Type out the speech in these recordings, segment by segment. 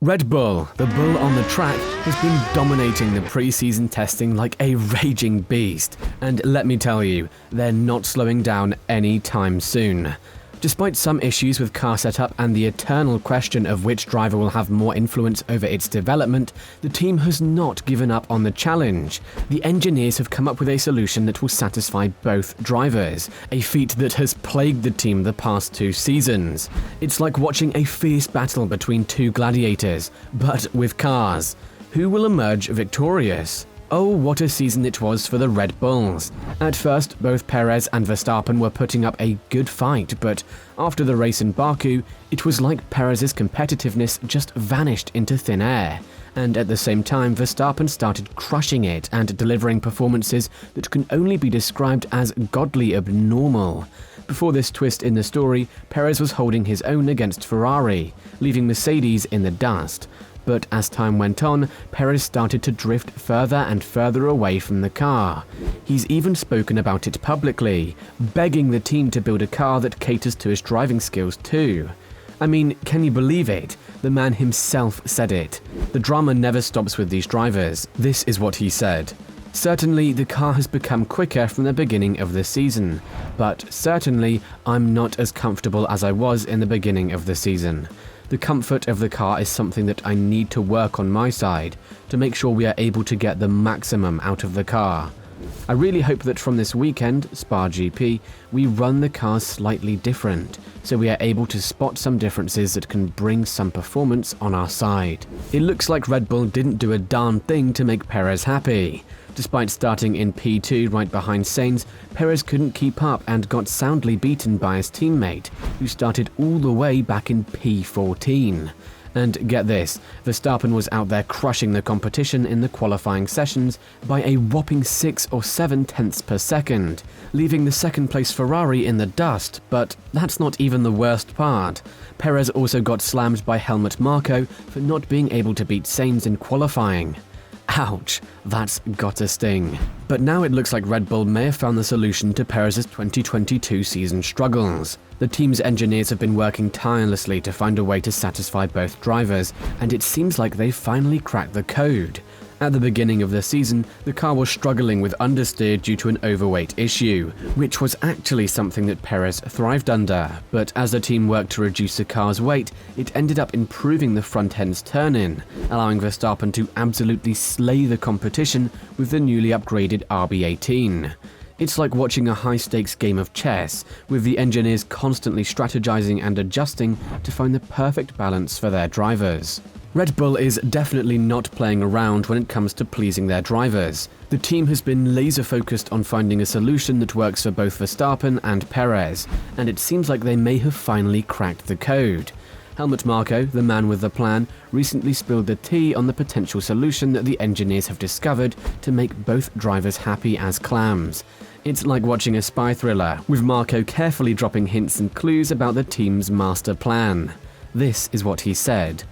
Red Bull, the bull on the track, has been dominating the pre-season testing like a raging beast, and let me tell you, they're not slowing down anytime soon. Despite some issues with car setup and the eternal question of which driver will have more influence over its development, the team has not given up on the challenge. The engineers have come up with a solution that will satisfy both drivers, a feat that has plagued the team the past 2 seasons. It's like watching a fierce battle between 2 gladiators, but with cars. Who will emerge victorious? Oh, what a season it was for the Red Bulls. At first, both Perez and Verstappen were putting up a good fight, but after the race in Baku, it was like Perez's competitiveness just vanished into thin air. And at the same time, Verstappen started crushing it and delivering performances that can only be described as godly abnormal. Before this twist in the story, Perez was holding his own against Ferrari, leaving Mercedes in the dust. But as time went on, Perez started to drift further and further away from the car. He's even spoken about it publicly, begging the team to build a car that caters to his driving skills too. I mean, can you believe it? The man himself said it. The drama never stops with these drivers. This is what he said. Certainly, the car has become quicker from the beginning of the season, but certainly, I'm not as comfortable as I was in the beginning of the season. The comfort of the car is something that I need to work on my side to make sure we are able to get the maximum out of the car. I really hope that from this weekend, Spa GP, we run the cars slightly different, so we are able to spot some differences that can bring some performance on our side. It looks like Red Bull didn't do a darn thing to make Perez happy. Despite starting in P2 right behind Sainz, Perez couldn't keep up and got soundly beaten by his teammate, who started all the way back in P14. And get this, Verstappen was out there crushing the competition in the qualifying sessions by a whopping 6 or 7 tenths per second, leaving the second place Ferrari in the dust, but that's not even the worst part. Perez also got slammed by Helmut Marko for not being able to beat Sainz in qualifying. Ouch, that's gotta sting. But now it looks like Red Bull may have found the solution to Perez's 2022 season struggles. The team's engineers have been working tirelessly to find a way to satisfy both drivers, and it seems like they've finally cracked the code. At the beginning of the season, the car was struggling with understeer due to an overweight issue, which was actually something that Perez thrived under, but as the team worked to reduce the car's weight, it ended up improving the front end's turn-in, allowing Verstappen to absolutely slay the competition with the newly upgraded RB19. It's like watching a high-stakes game of chess, with the engineers constantly strategizing and adjusting to find the perfect balance for their drivers. Red Bull is definitely not playing around when it comes to pleasing their drivers. The team has been laser-focused on finding a solution that works for both Verstappen and Perez, and it seems like they may have finally cracked the code. Helmut Marko, the man with the plan, recently spilled the tea on the potential solution that the engineers have discovered to make both drivers happy as clams. It's like watching a spy thriller, with Marko carefully dropping hints and clues about the team's master plan. This is what he said.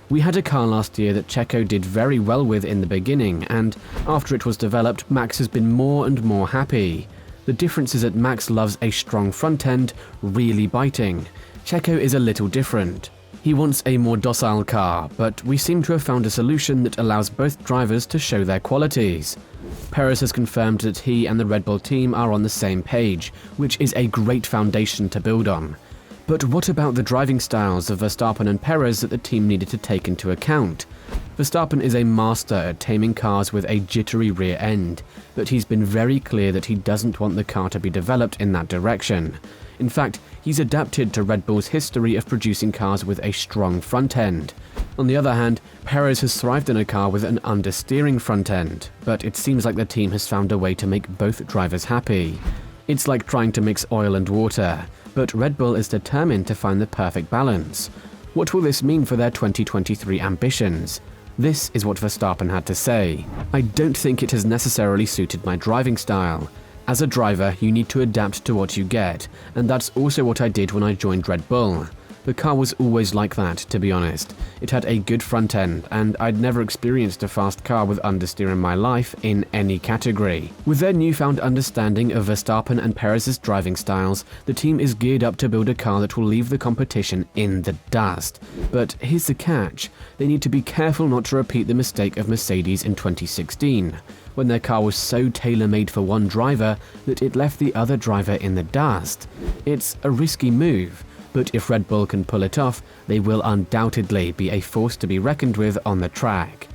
We had a car last year that Checo did very well with in the beginning, and after it was developed, Max has been more and more happy. The difference is that Max loves a strong front end, really biting. Checo is a little different. He wants a more docile car, but we seem to have found a solution that allows both drivers to show their qualities. Perez has confirmed that he and the Red Bull team are on the same page, which is a great foundation to build on. But what about the driving styles of Verstappen and Perez that the team needed to take into account? Verstappen is a master at taming cars with a jittery rear end, but he's been very clear that he doesn't want the car to be developed in that direction. In fact, he's adapted to Red Bull's history of producing cars with a strong front end. On the other hand, Perez has thrived in a car with an understeering front end, but it seems like the team has found a way to make both drivers happy. It's like trying to mix oil and water, but Red Bull is determined to find the perfect balance. What will this mean for their 2023 ambitions? This is what Verstappen had to say. I don't think it has necessarily suited my driving style. As a driver, you need to adapt to what you get, and that's also what I did when I joined Red Bull. The car was always like that, to be honest. It had a good front end, and I'd never experienced a fast car with understeer in my life in any category. With their newfound understanding of Verstappen and Perez's driving styles, the team is geared up to build a car that will leave the competition in the dust. But here's the catch: they need to be careful not to repeat the mistake of Mercedes in 2016, when their car was so tailor-made for one driver that it left the other driver in the dust. It's a risky move, but if Red Bull can pull it off, they will undoubtedly be a force to be reckoned with on the track.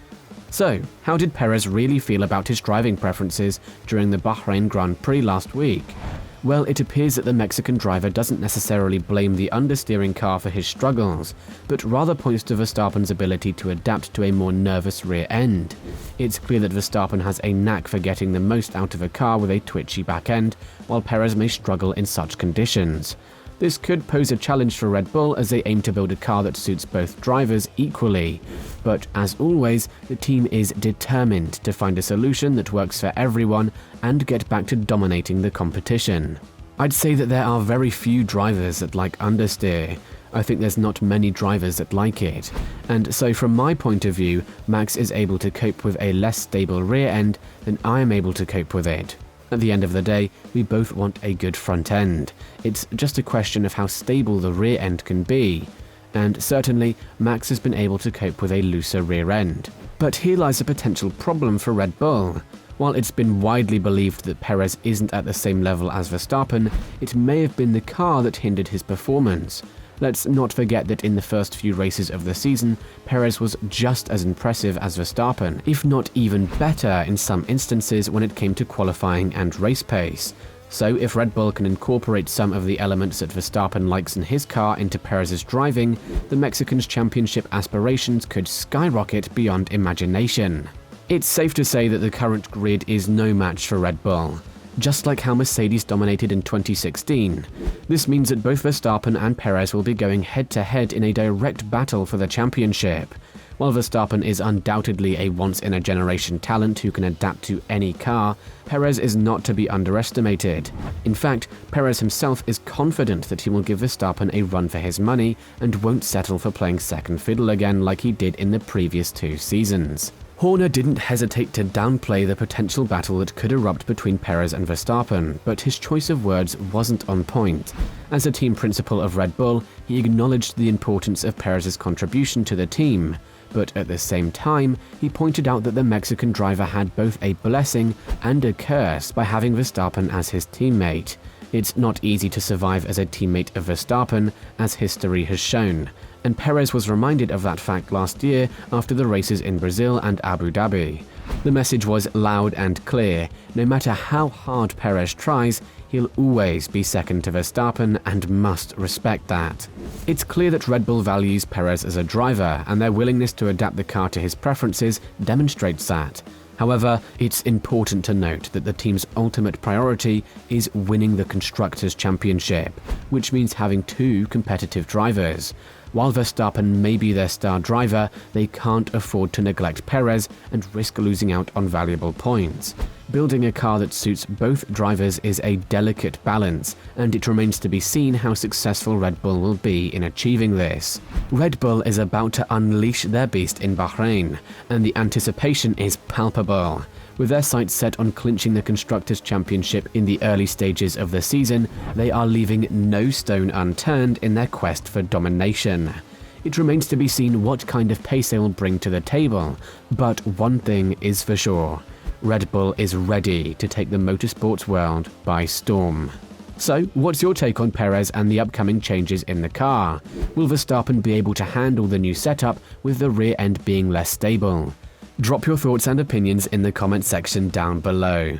So, how did Perez really feel about his driving preferences during the Bahrain Grand Prix last week? Well, it appears that the Mexican driver doesn't necessarily blame the understeering car for his struggles, but rather points to Verstappen's ability to adapt to a more nervous rear end. It's clear that Verstappen has a knack for getting the most out of a car with a twitchy back end, while Perez may struggle in such conditions. This could pose a challenge for Red Bull as they aim to build a car that suits both drivers equally. But as always, the team is determined to find a solution that works for everyone and get back to dominating the competition. I'd say that there are very few drivers that like understeer. I think there's not many drivers that like it. And so from my point of view, Max is able to cope with a less stable rear end than I am able to cope with it. At the end of the day, we both want a good front end. It's just a question of how stable the rear end can be. And certainly, Max has been able to cope with a looser rear end. But here lies a potential problem for Red Bull. While it's been widely believed that Perez isn't at the same level as Verstappen, it may have been the car that hindered his performance. Let's not forget that in the first few races of the season, Perez was just as impressive as Verstappen, if not even better in some instances when it came to qualifying and race pace. So if Red Bull can incorporate some of the elements that Verstappen likes in his car into Perez's driving, the Mexican's championship aspirations could skyrocket beyond imagination. It's safe to say that the current grid is no match for Red Bull. Just like how Mercedes dominated in 2016. This means that both Verstappen and Perez will be going head-to-head in a direct battle for the championship. While Verstappen is undoubtedly a once-in-a-generation talent who can adapt to any car, Perez is not to be underestimated. In fact, Perez himself is confident that he will give Verstappen a run for his money and won't settle for playing second fiddle again like he did in the previous 2 seasons. Horner didn't hesitate to downplay the potential battle that could erupt between Perez and Verstappen, but his choice of words wasn't on point. As a team principal of Red Bull, he acknowledged the importance of Perez's contribution to the team, but at the same time, he pointed out that the Mexican driver had both a blessing and a curse by having Verstappen as his teammate. It's not easy to survive as a teammate of Verstappen, as history has shown, and Perez was reminded of that fact last year after the races in Brazil and Abu Dhabi. The message was loud and clear: no matter how hard Perez tries, he'll always be second to Verstappen and must respect that. It's clear that Red Bull values Perez as a driver, and their willingness to adapt the car to his preferences demonstrates that. However, it's important to note that the team's ultimate priority is winning the Constructors' Championship, which means having 2 competitive drivers. While Verstappen may be their star driver, they can't afford to neglect Perez and risk losing out on valuable points. Building a car that suits both drivers is a delicate balance, and it remains to be seen how successful Red Bull will be in achieving this. Red Bull is about to unleash their beast in Bahrain, and the anticipation is palpable. With their sights set on clinching the Constructors' Championship in the early stages of the season, they are leaving no stone unturned in their quest for domination. It remains to be seen what kind of pace they will bring to the table, but one thing is for sure: Red Bull is ready to take the motorsports world by storm. So, what's your take on Perez and the upcoming changes in the car? Will Verstappen be able to handle the new setup with the rear end being less stable? Drop your thoughts and opinions in the comment section down below.